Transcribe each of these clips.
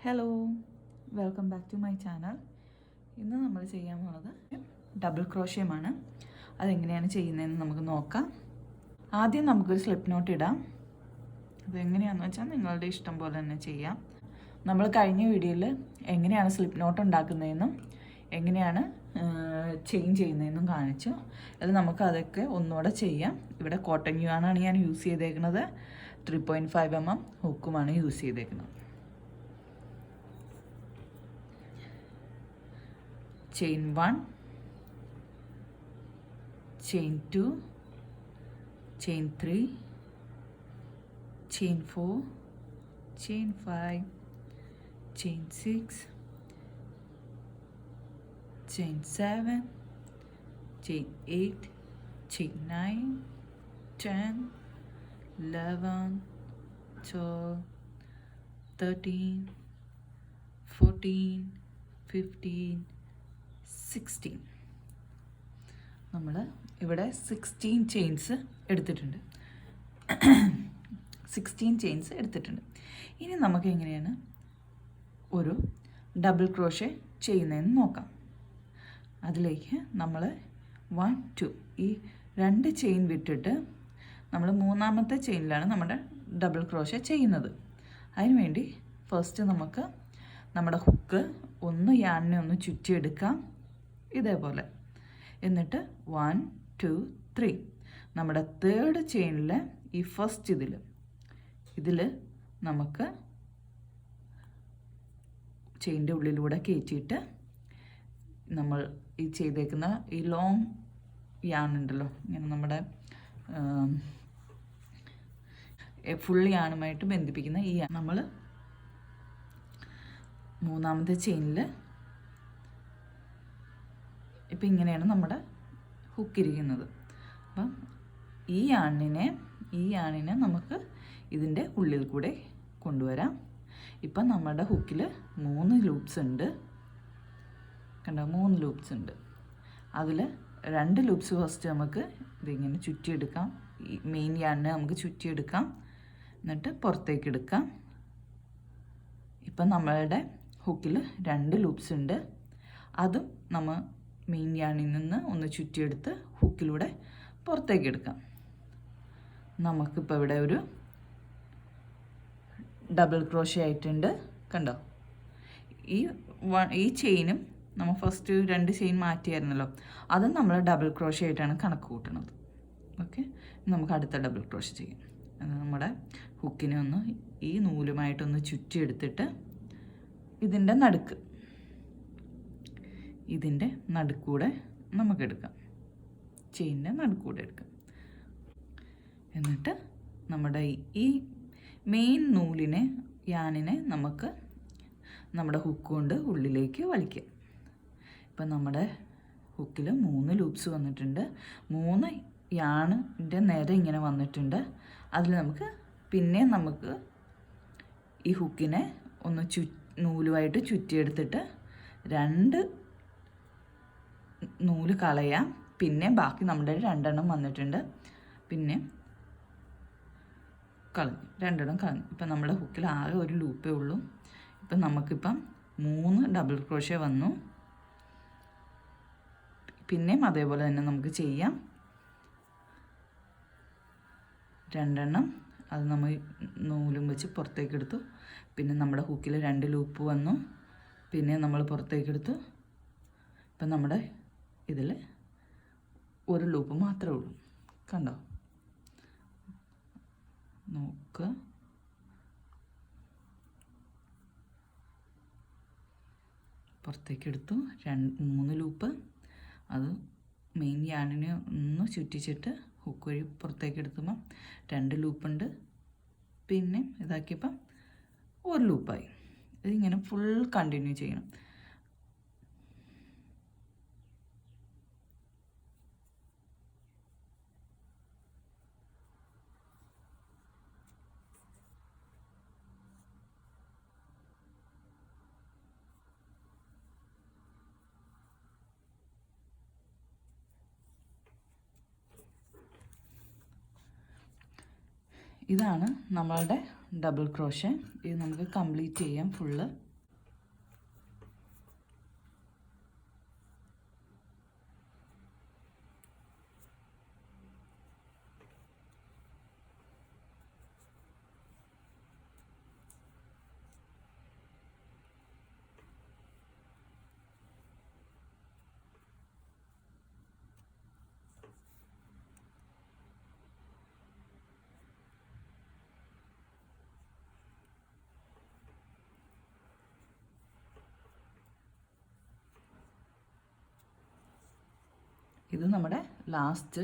Hello, welcome back to my channel. ഇന്ന് നമ്മൾ ചെയ്യാൻ പോകുന്നത് ഡബിൾ ക്രോഷ്യമാണ്. അതെങ്ങനെയാണ് ചെയ്യുന്നതെന്ന് നമുക്ക് നോക്കാം. ആദ്യം നമുക്കൊരു സ്ലിപ്പ് നോട്ട് ഇടാം. അതെങ്ങനെയാണെന്ന് വെച്ചാൽ നിങ്ങളുടെ ഇഷ്ടം പോലെ തന്നെ ചെയ്യാം. നമ്മൾ കഴിഞ്ഞ വീഡിയോയിൽ എങ്ങനെയാണ് സ്ലിപ്പ് നോട്ട് ഉണ്ടാക്കുന്നതെന്നും എങ്ങനെയാണ് ചെയിൻ ചെയ്യുന്നതെന്നും കാണിച്ചു. അത് നമുക്ക് അതൊക്കെ ഒന്നുകൂടെ ചെയ്യാം. ഇവിടെ കോട്ടൺ യാണാണ് ഞാൻ യൂസ് ചെയ്തേക്കുന്നത്. 3.5 mm ഹുക്കുമാണ് യൂസ് ചെയ്തേക്കുന്നത്. Chain 1, chain 2, chain 3, chain 4, chain 5, chain 6, chain 7, chain 8, chain 9, 10, 11, 12, 13, 14, 15, 16. നമ്മൾ ഇവിടെ 16 ചെയിൻസ് എടുത്തിട്ടുണ്ട്. 16 ചെയിൻസ് എടുത്തിട്ടുണ്ട്. ഇനി നമുക്ക് എങ്ങനെയാണ് ഒരു ഡബിൾ ക്രോഷേ ചെയ്യുന്നതെന്ന് നോക്കാം. അതിലേക്ക് നമ്മൾ 1, 2 ഈ 2 ചെയിൻ വിട്ടിട്ട് നമ്മൾ മൂന്നാമത്തെ ചെയിനിലാണ് നമ്മുടെ ഡബിൾ ക്രോഷേ ചെയ്യുന്നത്. അതിനുവേണ്ടി ഫസ്റ്റ് നമുക്ക് നമ്മുടെ ഹുക്ക് യാണിനെ ഒന്ന് ചുറ്റിയെടുക്കാം, ഇതേപോലെ. എന്നിട്ട് 1, 2, 3 നമ്മുടെ തേർഡ് ചെയിനിൽ ഈ ഫസ്റ്റ് ഇതിൽ നമുക്ക് ചെയിൻ്റെ ഉള്ളിലൂടെ കയറ്റിയിട്ട് നമ്മൾ ഈ ചെയ്തേക്കുന്ന ഈ ലോങ് യാണുണ്ടല്ലോ, ഇങ്ങനെ നമ്മുടെ ഫുൾ യാണുമായിട്ട് ബന്ധിപ്പിക്കുന്ന ഈ നമ്മൾ മൂന്നാമത്തെ ചെയിനിൽ ഇപ്പം ഇങ്ങനെയാണ് നമ്മുടെ ഹുക്കിരിക്കുന്നത്. അപ്പം ഈ യാണിനെ നമുക്ക് ഇതിൻ്റെ ഉള്ളിൽ കൂടെ കൊണ്ടുവരാം. ഇപ്പം നമ്മുടെ ഹുക്കിൽ 3 ലൂപ്സ് ഉണ്ട്, കണ്ടോ? 3 ലൂപ്സ് ഉണ്ട്. അതിൽ 2 ലൂപ്സ് ഫസ്റ്റ് നമുക്ക് ഇതിങ്ങനെ ചുറ്റിയെടുക്കാം. ഈ മെയിൻ യാണിനെ നമുക്ക് ചുറ്റിയെടുക്കാം, എന്നിട്ട് പുറത്തേക്ക് എടുക്കാം. ഇപ്പം നമ്മളുടെ ഹുക്കിൽ 2 ലൂപ്സ് ഉണ്ട്. അതും നമ്മൾ മെയിൻ യാണിൽ നിന്ന് ഒന്ന് ചുറ്റിയെടുത്ത് ഹുക്കിലൂടെ പുറത്തേക്ക് എടുക്കാം. നമുക്കിപ്പോൾ ഇവിടെ ഒരു ഡബിൾ ക്രോഷേ ആയിട്ടുണ്ട്, കണ്ടോ? ഈ ചെയിനും നമ്മൾ ഫസ്റ്റ് 2 ചെയിൻ മാറ്റിയായിരുന്നല്ലോ, അതും നമ്മൾ ഡബിൾ ക്രോഷേ ആയിട്ടാണ് കണക്ക് കൂട്ടുന്നത്. ഓക്കെ, നമുക്ക് അടുത്ത ഡബിൾ ക്രോഷേ ചെയ്യാം. നമ്മുടെ ഹുക്കിനെ ഒന്ന് ഈ നൂലുമായിട്ടൊന്ന് ചുറ്റിയെടുത്തിട്ട് ഇതിൻ്റെ നടുക്കൂടെ നമുക്കെടുക്കാം, ചെയിനിൻ്റെ നടുക്കൂടെ എടുക്കാം. എന്നിട്ട് നമ്മുടെ ഈ മെയിൻ യാണിനെ നമുക്ക് നമ്മുടെ ഹുക്ക് കൊണ്ട് ഉള്ളിലേക്ക് വലിക്കാം. ഇപ്പം നമ്മുടെ ഹുക്കിൽ 3 ലൂപ്സ് വന്നിട്ടുണ്ട്. 3 യാണിൻ്റെ നേരെ ഇങ്ങനെ വന്നിട്ടുണ്ട്. അതിൽ നമുക്ക് ഈ ഹുക്കിനെ ഒന്ന് നൂലുമായിട്ട് ചുറ്റിയെടുത്തിട്ട് 2 നൂല് കളയാം. പിന്നെ ബാക്കി നമ്മുടെ 2 എണ്ണം വന്നിട്ടുണ്ട്, പിന്നെ കളഞ്ഞു, 2 എണ്ണം കളഞ്ഞു. ഇപ്പം നമ്മുടെ ഹുക്കിൽ ആകെ ഒരു ലൂപ്പേ ഉള്ളൂ. ഇപ്പം നമുക്കിപ്പം 3 ഡബിൾ ക്രോഷേ വന്നു. പിന്നെയും അതേപോലെ തന്നെ നമുക്ക് ചെയ്യാം. 2 എണ്ണം അത് നമ്മൾ നൂലും വെച്ച് പുറത്തേക്ക് എടുത്തു. പിന്നെ നമ്മുടെ ഹുക്കിൽ 2 ലൂപ്പ് വന്നു, പിന്നെ നമ്മൾ പുറത്തേക്ക് എടുത്തു. ഇപ്പം നമ്മുടെ ഇതിൽ ഒരു ലൂപ്പ് മാത്രമേ ഉള്ളൂ, കണ്ടോ? നോക്ക്, പുറത്തേക്ക് എടുത്തു. 3 ലൂപ്പ്. അത് മെയിൻ യാണിനെ ഒന്ന് ചുറ്റിച്ചിട്ട് ഹുക്ക് വഴി പുറത്തേക്ക് എടുക്കുമ്പം 2 ലൂപ്പുണ്ട്. പിന്നെ ഇതാക്കിയപ്പം ഒരു ലൂപ്പായി. ഇതിങ്ങനെ ഫുൾ കണ്ടിന്യൂ ചെയ്യണം. ഇതാണ് നമ്മളുടെ ഡബിൾ ക്രോഷേ. ഇത് നമുക്ക് കംപ്ലീറ്റ് ചെയ്യാം ഫുള്ള്. ഇത് നമ്മുടെ ലാസ്റ്റ്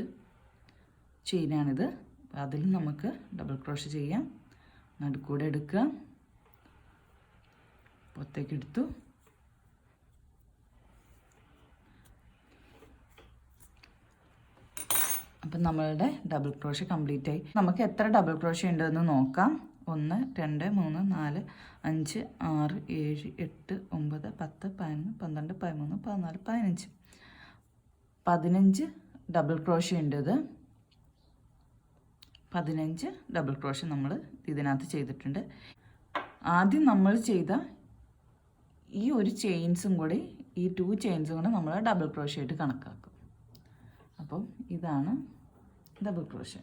ചെയിനാണിത്. അതിൽ നമുക്ക് ഡബിൾ ക്രോഷേ ചെയ്യാം. നടുക്കൂടെ എടുക്കുക, പുറത്തേക്ക് എടുത്തു. അപ്പം നമ്മളുടെ ഡബിൾ ക്രോഷേ കംപ്ലീറ്റ് ആയി. നമുക്ക് എത്ര ഡബിൾ ക്രോഷേ ഉണ്ടെന്ന് നോക്കാം. 1 2 3 4 5 6 7 8 9 10 11 12 13 14 15 15 ഡബിൾ ക്രോഷേ ഉണ്ട്. ഇത് 15 ഡബിൾ ക്രോഷേ നമ്മൾ ഇതിനകത്ത് ചെയ്തിട്ടുണ്ട്. ആദ്യം നമ്മൾ ചെയ്ത ഈ ഒരു ചെയിൻസും കൂടി, ഈ 2 ചെയിൻസും കൂടെ നമ്മൾ ഡബിൾ ക്രോഷേ ആയിട്ട് കണക്കാക്കും. അപ്പം ഇതാണ് ഡബിൾ ക്രോഷേ.